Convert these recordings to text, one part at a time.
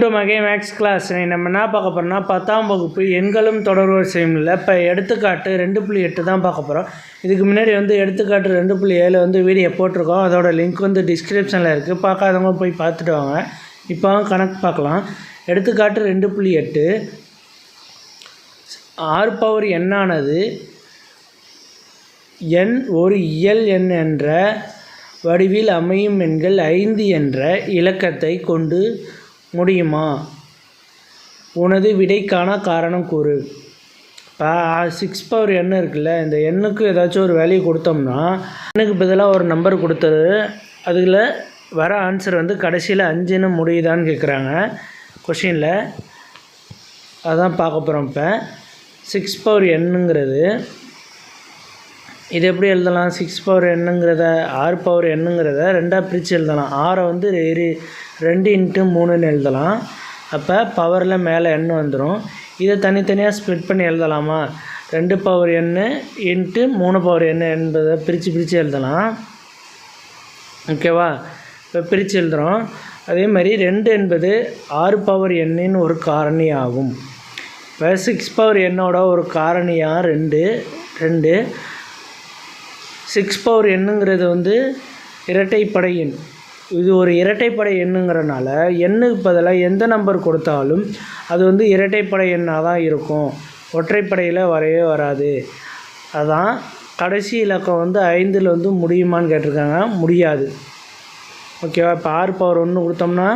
To மகே maths class. நம்ம என்ன பார்க்க போகிறோம்னா 10ஆம் வகுப்பு எண்களும் தொடர்வரிசையும் இல்லை. இப்போ எடுத்துக்காட்டு 2.8 தான் பார்க்க போகிறோம். இதுக்கு முன்னாடி எடுத்துக்காட்டு 2.7 வீடியோ போட்டிருக்கோம். அதோட லிங்க் டிஸ்கிரிப்ஷனில் இருக்குது. பார்க்காதவங்க போய் பார்த்துட்டு வாங்க. இப்போ கணக்கு பார்க்கலாம். எடுத்துக்காட்டு 2.8 r பவர் n ஆனது n ஒரு இயல் எண் என்ற வடிவில் அமையும் எண்கள் 5 என்ற இலக்கத்தை கொண்டு முடியுமா? உனது விடைக்கான காரணம் கூறு. இப்போ 6 பவர் n இருக்குல்ல, இந்த எண்ணுக்கு ஏதாச்சும் ஒரு வேல்யூ கொடுத்தோம்னா எண்ணுக்கு பதிலாக ஒரு நம்பர் கொடுத்தது, அதில் வர ஆன்சர் கடைசியில் 5ன்னு முடியுதான்னு கேட்குறாங்க கொஷினில். அதான் பார்க்க போகிறோம். இப்போ 6 பவர் nங்கிறது இது எப்படி எழுதலாம்? 6 பவர் nங்கிறத r பவர் nங்கிறத ரெண்டாக பிரித்து எழுதலாம். ஆரை 2 × 3ன்னு எழுதலாம். அப்போ பவரில் மேலே n வந்துடும். இதை தனித்தனியாக ஸ்ப்ளிட் பண்ணி எழுதலாமா? 2 பவர் n × 3 பவர் n என்பதை பிரித்து எழுதலாம். ஓகேவா? இப்போ பிரித்து எழுதுகிறோம். அதே மாதிரி 2 என்பது r பவர் n ஒரு காரணி ஆகும். இப்போ 6 பவர் n ஒரு காரணியாக 2 6 பவர் nங்கிறது இரட்டைப்படை எண். இது ஒரு இரட்டைப்படை எண்ணுங்கிறனால எண்ணுக்கு பதிலாக எந்த நம்பர் கொடுத்தாலும் அது இரட்டைப்படை எண்ணாக தான் இருக்கும். ஒற்றைப்படையில் வரவே வராது. அதான் கடைசி இலக்கம் 5ல் முடியுமான்னு கேட்டிருக்காங்க. முடியாது. ஓகேவா? இப்போ r பவர் 1 கொடுத்தோம்னா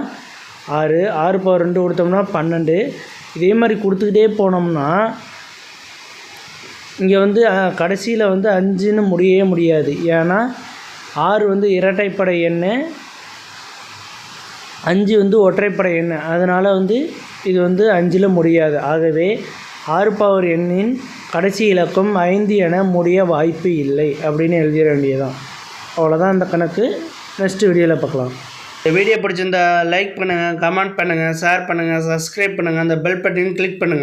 6, r பவர் 2 கொடுத்தோம்னா 12. இதே மாதிரி கொடுத்துக்கிட்டே போனோம்னா இங்கே கடைசியில் 5ன்னு முடியவே முடியாது. ஏன்னா r இரட்டைப்படை எண், 5 ஒற்றைப்படை எண். அதனால் இது 5ல் முடியாது. ஆகவே r பவர் n கடைசி இலக்கம் 5 என முடிய வாய்ப்பு இல்லை அப்படின்னு எழுதிட வேண்டியதான். அவ்வளோதான் இந்த கணக்கு. நெக்ஸ்ட் வீடியோவில் பார்க்கலாம். இந்த வீடியோ பிடிச்சிருந்தா லைக் பண்ணுங்கள், கமெண்ட் பண்ணுங்கள், ஷேர் பண்ணுங்கள், சப்ஸ்கிரைப் பண்ணுங்கள், அந்த பெல் பட்டனையும் கிளிக் பண்ணுங்கள்.